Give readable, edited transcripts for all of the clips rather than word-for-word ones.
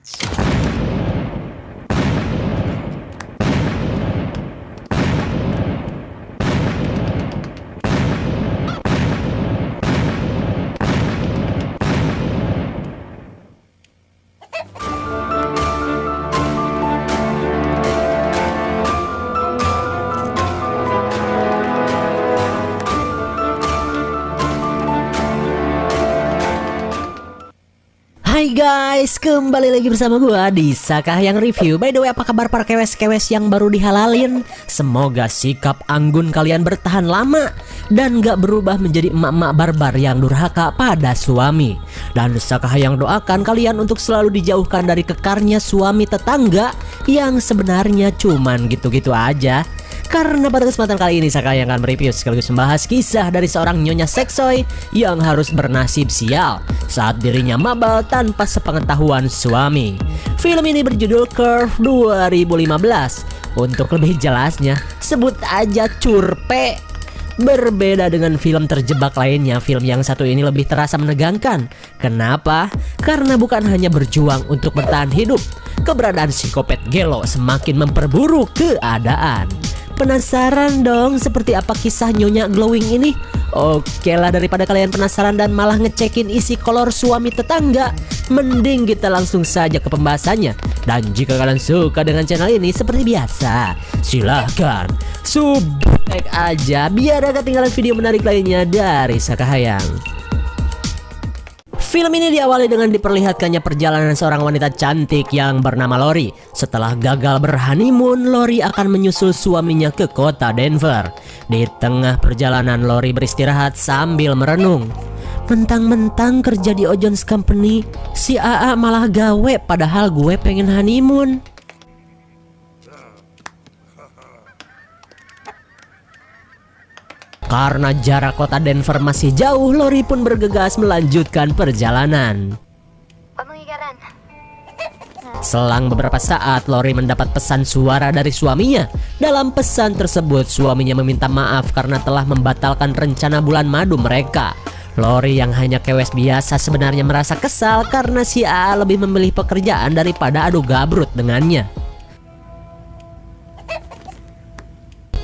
minutes. Hai guys, kembali lagi bersama gua di Sakahyang Review. By the way, apa kabar para kewes-kewes yang baru dihalalin? Semoga sikap anggun kalian bertahan lama dan gak berubah menjadi emak-emak barbar yang durhaka pada suami. Dan Sakahyang doakan kalian untuk selalu dijauhkan dari kekarnya suami tetangga yang sebenarnya cuman gitu-gitu aja. Karena pada kesempatan kali ini Sakahyang akan mereview sekaligus membahas kisah dari seorang nyonya seksoy yang harus bernasib sial saat dirinya mabal tanpa sepengetahuan suami. Film ini berjudul Curve 2015. Untuk lebih jelasnya, sebut aja Curpe. Berbeda dengan film terjebak lainnya, film yang satu ini lebih terasa menegangkan. Kenapa? Karena bukan hanya berjuang untuk bertahan hidup, keberadaan psikopat Gelo semakin memperburuk keadaan. Penasaran dong seperti apa kisah nyonya glowing ini? Oke lah, daripada kalian penasaran dan malah ngecekin isi kolor suami tetangga, mending kita langsung saja ke pembahasannya. Dan jika kalian suka dengan channel ini, seperti biasa, silahkan subscribe aja biar gak ketinggalan video menarik lainnya dari Sakahyang. Film ini diawali dengan diperlihatkannya perjalanan seorang wanita cantik yang bernama Lori. Setelah gagal berhoneymoon, Lori akan menyusul suaminya ke kota Denver. Di tengah perjalanan, Lori beristirahat sambil merenung. Mentang-mentang kerja di Ojon's Company, si AA malah gawe padahal gue pengen honeymoon. Karena jarak kota Denver masih jauh, Lori pun bergegas melanjutkan perjalanan. Selang beberapa saat, Lori mendapat pesan suara dari suaminya. Dalam pesan tersebut, suaminya meminta maaf karena telah membatalkan rencana bulan madu mereka. Lori yang hanya kewes biasa sebenarnya merasa kesal karena si AA lebih memilih pekerjaan daripada adu gabrut dengannya.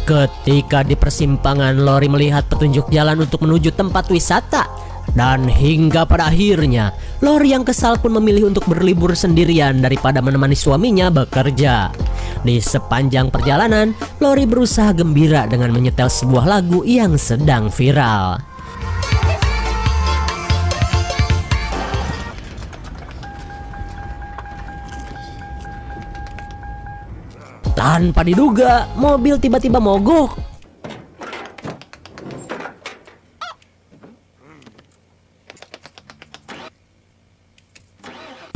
Ketika di persimpangan, Lori melihat petunjuk jalan untuk menuju tempat wisata. Dan hingga pada akhirnya, Lori yang kesal pun memilih untuk berlibur sendirian daripada menemani suaminya bekerja. Di sepanjang perjalanan, Lori berusaha gembira dengan menyetel sebuah lagu yang sedang viral. Tanpa diduga, mobil tiba-tiba mogok.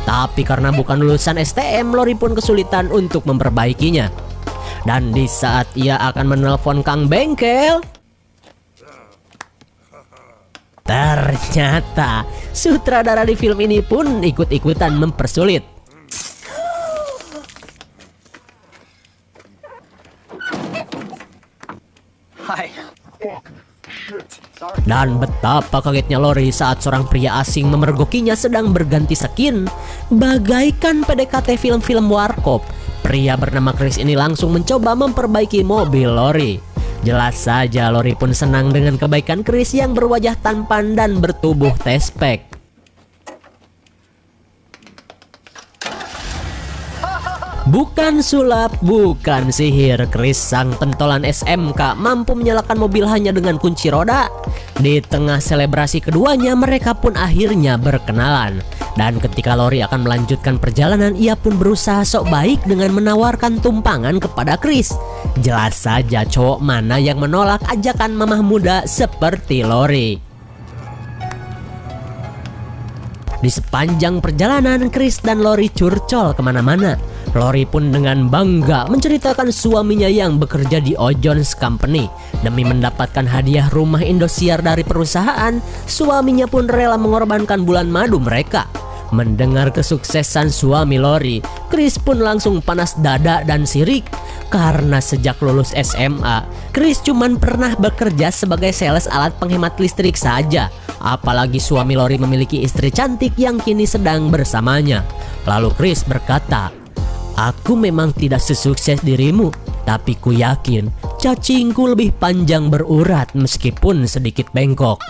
Tapi karena bukan lulusan STM, Lori pun kesulitan untuk memperbaikinya. Dan di saat ia akan menelpon Kang Bengkel, ternyata sutradara di film ini pun ikut-ikutan mempersulit. Dan betapa kagetnya Lori saat seorang pria asing memergokinya sedang berganti skin. Bagaikan PDKT film-film warkop, pria bernama Chris ini langsung mencoba memperbaiki mobil Lori. Jelas saja Lori pun senang dengan kebaikan Chris yang berwajah tampan dan bertubuh tespek. Bukan sulap, bukan sihir, Chris sang pentolan SMK mampu menyalakan mobil hanya dengan kunci roda. Di tengah selebrasi keduanya, mereka pun akhirnya berkenalan. Dan ketika Lori akan melanjutkan perjalanan, ia pun berusaha sok baik dengan menawarkan tumpangan kepada Chris. Jelas saja cowok mana yang menolak ajakan mamah muda seperti Lori. Di sepanjang perjalanan, Chris dan Lori curcol kemana-mana. Lori pun dengan bangga menceritakan suaminya yang bekerja di Ojon's Company. Demi mendapatkan hadiah rumah Indosiar dari perusahaan, suaminya pun rela mengorbankan bulan madu mereka. Mendengar kesuksesan suami Lori, Chris pun langsung panas dada dan sirik. Karena sejak lulus SMA, Chris cuman pernah bekerja sebagai sales alat penghemat listrik saja. Apalagi suami Lori memiliki istri cantik yang kini sedang bersamanya. Lalu Chris berkata, "Aku memang tidak sesukses dirimu, tapi ku yakin cacingku lebih panjang berurat meskipun sedikit bengkok."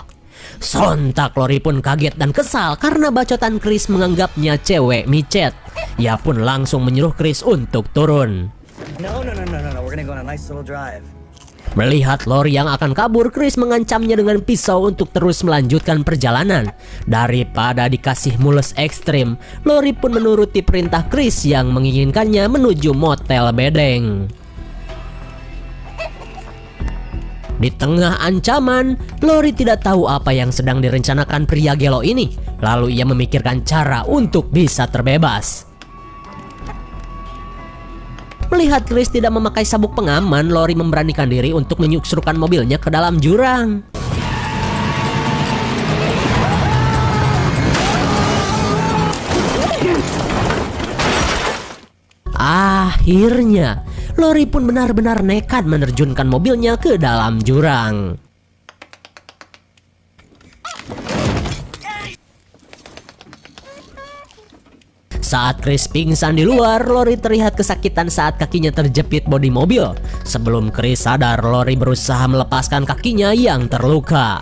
Sontak Lori pun kaget dan kesal karena bacotan Chris menganggapnya cewek micet. Ia pun langsung menyuruh Chris untuk turun. No, we're gonna go on a nice little drive. Melihat Lori yang akan kabur, Chris mengancamnya dengan pisau untuk terus melanjutkan perjalanan. Daripada dikasih mules ekstrim, Lori pun menuruti perintah Chris yang menginginkannya menuju motel bedeng. Di tengah ancaman, Lori tidak tahu apa yang sedang direncanakan pria gelo ini. Lalu ia memikirkan cara untuk bisa terbebas. Melihat Chris tidak memakai sabuk pengaman, Lori memberanikan diri untuk menyusupkan mobilnya ke dalam jurang. Akhirnya, Lori pun benar-benar nekat menerjunkan mobilnya ke dalam jurang. Saat Chris pingsan di luar, Lori terlihat kesakitan saat kakinya terjepit bodi mobil. Sebelum Chris sadar, Lori berusaha melepaskan kakinya yang terluka.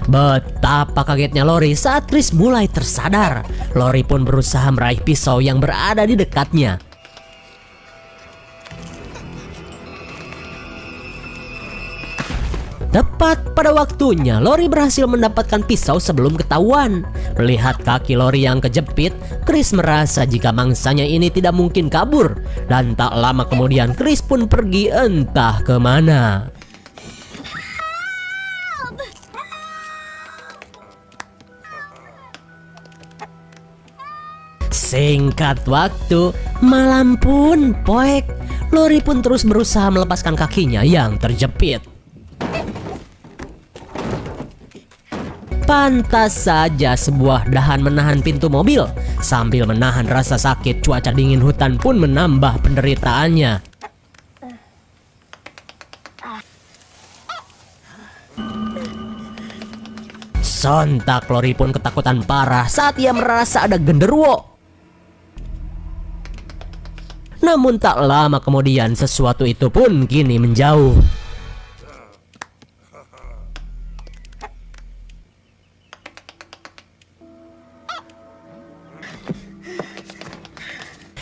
Betapa kagetnya Lori saat Chris mulai tersadar. Lori pun berusaha meraih pisau yang berada di dekatnya. Tepat pada waktunya, Lori berhasil mendapatkan pisau sebelum ketahuan. Melihat kaki Lori yang kejepit, Chris merasa jika mangsanya ini tidak mungkin kabur. Dan tak lama kemudian, Chris pun pergi entah kemana. Singkat waktu, malam pun poek. Lori pun terus berusaha melepaskan kakinya yang terjepit. Pantas saja sebuah dahan menahan pintu mobil. Sambil menahan rasa sakit, cuaca dingin hutan pun menambah penderitaannya. Sontak Lori pun ketakutan parah saat ia merasa ada genderuwo. Namun tak lama kemudian sesuatu itu pun kini menjauh.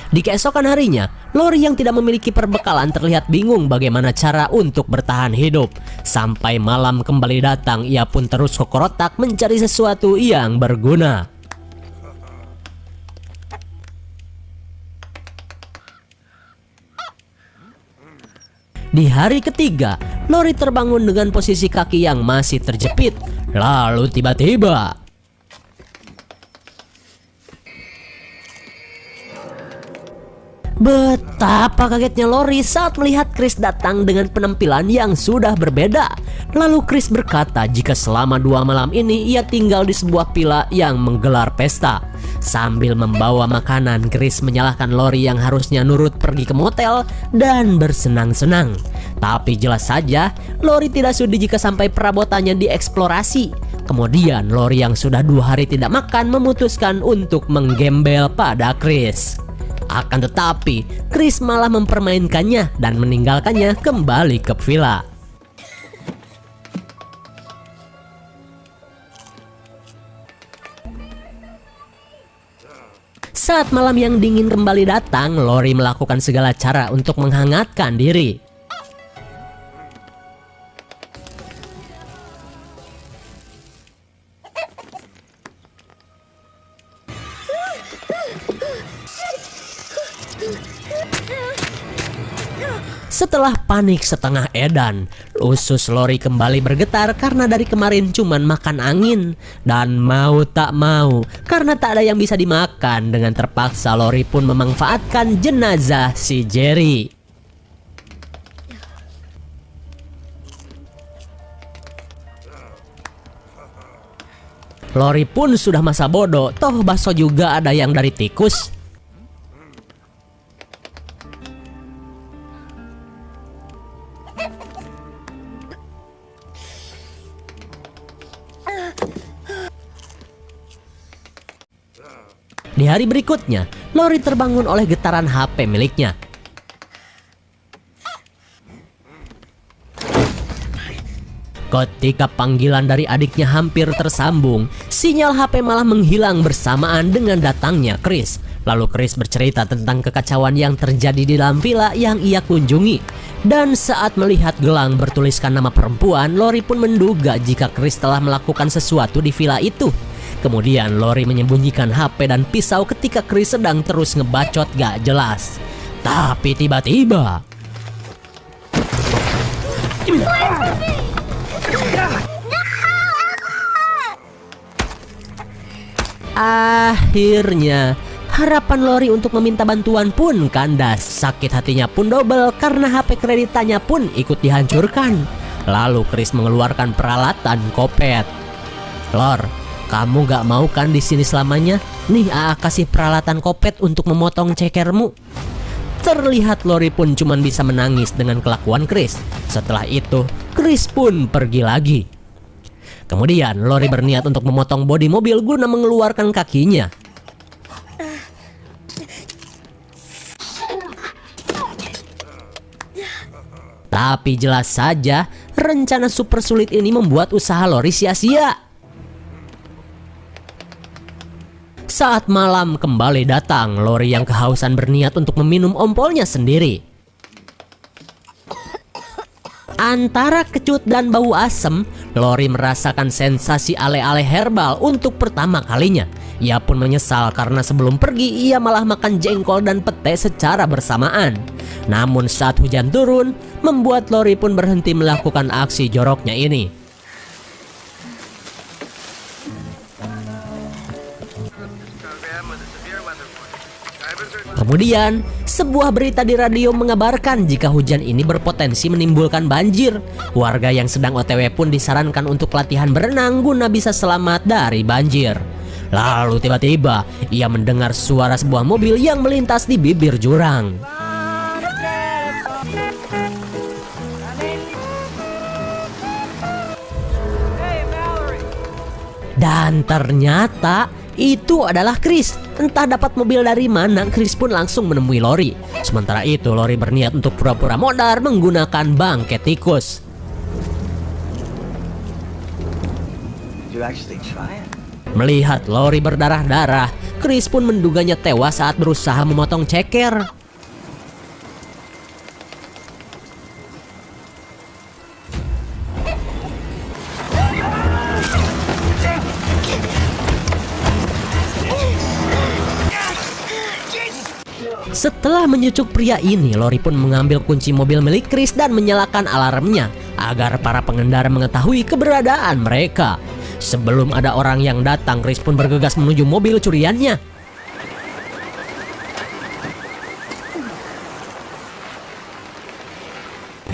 Di keesokan harinya, Lori yang tidak memiliki perbekalan terlihat bingung bagaimana cara untuk bertahan hidup. Sampai malam kembali datang, ia pun terus kokorotak mencari sesuatu yang berguna. Di hari ketiga, Lori terbangun dengan posisi kaki yang masih terjepit. Lalu tiba-tiba, betapa kagetnya Lori saat melihat Chris datang dengan penampilan yang sudah berbeda. Lalu Chris berkata jika selama 2 malam ini ia tinggal di sebuah villa yang menggelar pesta. Sambil membawa makanan, Chris menyalahkan Lori yang harusnya nurut pergi ke motel dan bersenang-senang. Tapi jelas saja, Lori tidak sudi jika sampai perabotannya dieksplorasi. Kemudian Lori yang sudah 2 hari tidak makan memutuskan untuk menggembel pada Chris. Akan tetapi, Chris malah mempermainkannya dan meninggalkannya kembali ke villa. Saat malam yang dingin kembali datang, Lori melakukan segala cara untuk menghangatkan diri. Setelah panik setengah edan, usus Lori kembali bergetar karena dari kemarin cuman makan angin. Dan mau tak mau, karena tak ada yang bisa dimakan, dengan terpaksa Lori pun memanfaatkan jenazah si Jerry. Lori pun sudah masa bodoh, toh bakso juga ada yang dari tikus. Di hari berikutnya, Lori terbangun oleh getaran HP miliknya. Ketika panggilan dari adiknya hampir tersambung, sinyal HP malah menghilang bersamaan dengan datangnya Chris. Lalu Chris bercerita tentang kekacauan yang terjadi di dalam villa yang ia kunjungi. Dan saat melihat gelang bertuliskan nama perempuan, Lori pun menduga jika Chris telah melakukan sesuatu di villa itu. Kemudian Lori menyembunyikan HP dan pisau ketika Chris sedang terus ngebacot gak jelas. Tapi tiba-tiba akhirnya harapan Lori untuk meminta bantuan pun kandas. Sakit hatinya pun double karena HP kreditannya pun ikut dihancurkan. Lalu Chris mengeluarkan peralatan kopet. "Lor, kamu gak mau kan di sini selamanya? Nih AA kasih peralatan kopet untuk memotong cekermu." Terlihat Lori pun cuma bisa menangis dengan kelakuan Chris. Setelah itu, Chris pun pergi lagi. Kemudian Lori berniat untuk memotong bodi mobil guna mengeluarkan kakinya. Tapi jelas saja, rencana super sulit ini membuat usaha Lori sia-sia. Saat malam kembali datang, Lori yang kehausan berniat untuk meminum ompolnya sendiri. Antara kecut dan bau asem, Lori merasakan sensasi ale-ale herbal untuk pertama kalinya. Ia pun menyesal karena sebelum pergi ia malah makan jengkol dan pete secara bersamaan. Namun saat hujan turun, membuat Lori pun berhenti melakukan aksi joroknya ini. Kemudian, sebuah berita di radio mengabarkan jika hujan ini berpotensi menimbulkan banjir. Warga yang sedang OTW pun disarankan untuk latihan berenang guna bisa selamat dari banjir. Lalu tiba-tiba, ia mendengar suara sebuah mobil yang melintas di bibir jurang. Dan ternyata itu adalah Chris. Entah dapat mobil dari mana, Chris pun langsung menemui Lori. Sementara itu, Lori berniat untuk pura-pura modar menggunakan bangkai tikus. Melihat Lori berdarah-darah, Chris pun menduganya tewas saat berusaha memotong ceker. Setelah menyucuk pria ini, Lori pun mengambil kunci mobil milik Chris dan menyalakan alarmnya agar para pengendara mengetahui keberadaan mereka. Sebelum ada orang yang datang, Chris pun bergegas menuju mobil curiannya.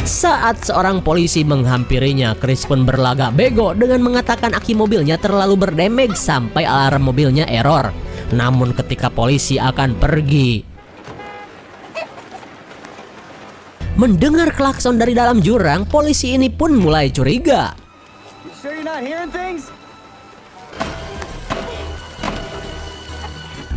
Saat seorang polisi menghampirinya, Chris pun berlagak bego dengan mengatakan aki mobilnya terlalu berdamage sampai alarm mobilnya error. Namun ketika polisi akan pergi, mendengar klakson dari dalam jurang, polisi ini pun mulai curiga.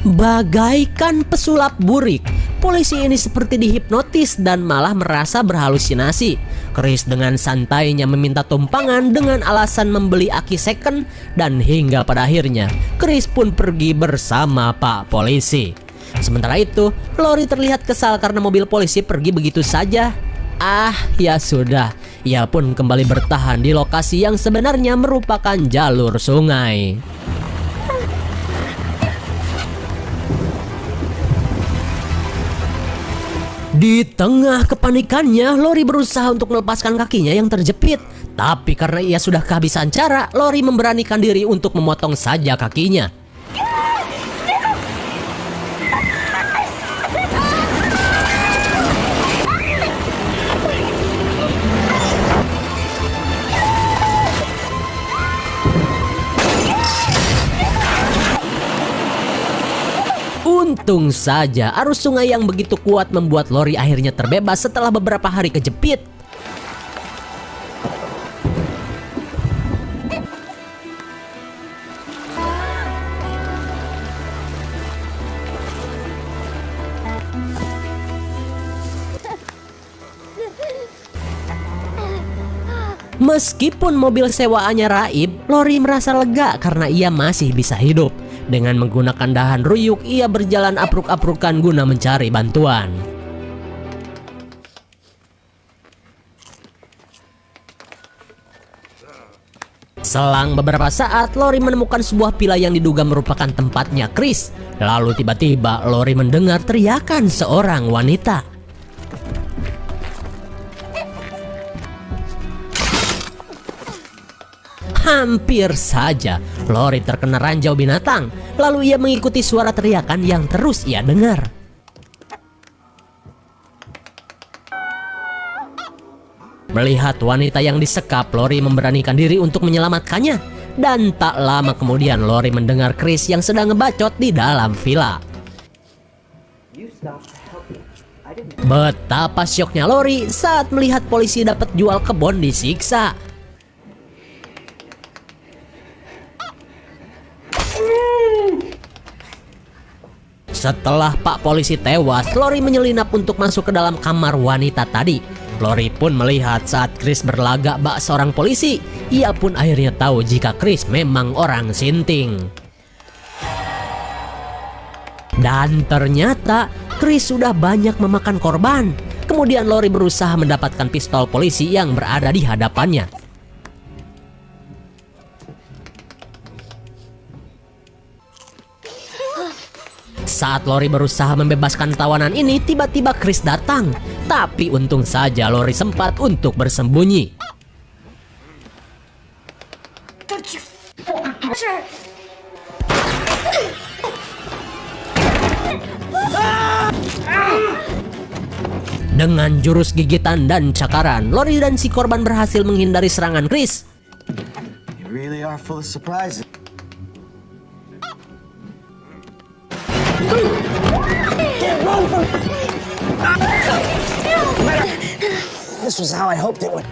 Bagaikan pesulap burik, polisi ini seperti dihipnotis dan malah merasa berhalusinasi. Chris dengan santainya meminta tumpangan dengan alasan membeli aki second, dan hingga pada akhirnya Chris pun pergi bersama Pak Polisi. Sementara itu, Lori terlihat kesal karena mobil polisi pergi begitu saja. Ya sudah, ia pun kembali bertahan di lokasi yang sebenarnya merupakan jalur sungai. Di tengah kepanikannya, Lori berusaha untuk melepaskan kakinya yang terjepit. Tapi karena ia sudah kehabisan cara, Lori memberanikan diri untuk memotong saja kakinya. Untung saja arus sungai yang begitu kuat membuat Lori akhirnya terbebas setelah beberapa hari kejepit. Meskipun mobil sewaannya raib, Lori merasa lega karena ia masih bisa hidup. Dengan menggunakan dahan ruyuk, ia berjalan apruk-aprukan guna mencari bantuan. Selang beberapa saat, Lori menemukan sebuah pila yang diduga merupakan tempatnya Chris. Lalu tiba-tiba Lori mendengar teriakan seorang wanita. Hampir saja Lori terkena ranjau binatang. Lalu ia mengikuti suara teriakan yang terus ia dengar. Melihat wanita yang disekap, Lori memberanikan diri untuk menyelamatkannya. Dan tak lama kemudian Lori mendengar Chris yang sedang ngebacot di dalam villa. Betapa syoknya Lori saat melihat polisi dapat jual kebon disiksa. Setelah Pak Polisi tewas, Lori menyelinap untuk masuk ke dalam kamar wanita tadi. Lori pun melihat saat Chris berlagak bak seorang polisi. Ia pun akhirnya tahu jika Chris memang orang sinting. Dan ternyata Chris sudah banyak memakan korban. Kemudian Lori berusaha mendapatkan pistol polisi yang berada di hadapannya. Saat Lori berusaha membebaskan tawanan ini, tiba-tiba Chris datang. Tapi untung saja Lori sempat untuk bersembunyi. Dengan jurus gigitan dan cakaran, Lori dan si korban berhasil menghindari serangan Chris. You really are full of surprises. This was how I hoped it would.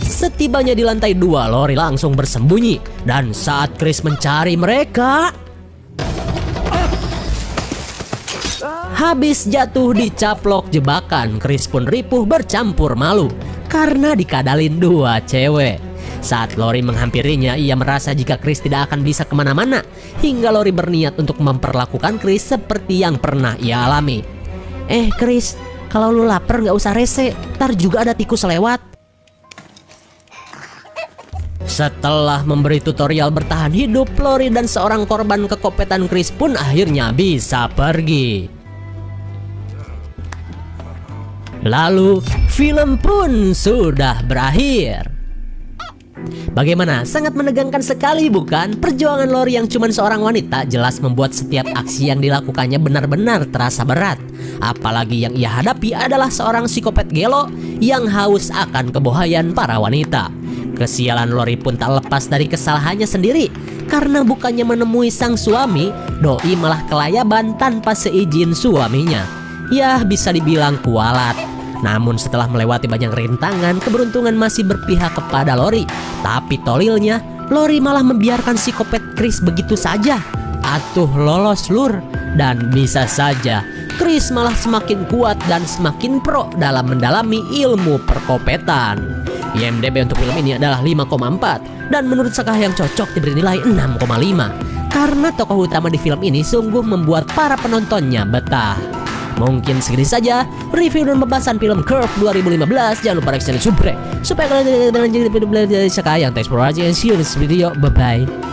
Setibanya di lantai 2, Lori langsung bersembunyi. Dan saat Chris mencari mereka, habis jatuh dicaplok jebakan, Chris pun ripuh bercampur malu karena dikadalin 2 cewek. Saat Lori menghampirinya, ia merasa jika Chris tidak akan bisa kemana-mana. Hingga Lori berniat untuk memperlakukan Chris seperti yang pernah ia alami. Chris, kalau lu lapar gak usah rese, ntar juga ada tikus lewat. Setelah memberi tutorial bertahan hidup, Lori dan seorang korban kekopetan Chris pun akhirnya bisa pergi. Lalu, film pun sudah berakhir. Bagaimana? Sangat menegangkan sekali bukan? Perjuangan Lori yang cuma seorang wanita jelas membuat setiap aksi yang dilakukannya benar-benar terasa berat. Apalagi yang ia hadapi adalah seorang psikopat gelo yang haus akan kebohaian para wanita. Kesialan Lori pun tak lepas dari kesalahannya sendiri. Karena bukannya menemui sang suami, doi malah kelayaban tanpa seizin suaminya. Ya, bisa dibilang kualat. Namun setelah melewati banyak rintangan, keberuntungan masih berpihak kepada Lori. Tapi tolilnya, Lori malah membiarkan psikopat Chris begitu saja. Atuh lolos lur. Dan bisa saja Chris malah semakin kuat dan semakin pro dalam mendalami ilmu perkopetan. IMDb untuk film ini adalah 5,4 dan menurut Sakah yang cocok diberi nilai 6,5 karena tokoh utama di film ini sungguh membuat para penontonnya betah. Mungkin segini saja review dan pembahasan film Curve 2015. Jangan lupa like dan subscribe supaya kalian tidak ketinggalan video dari Sakah yang. Thanks for watching and see you in this video. Bye bye.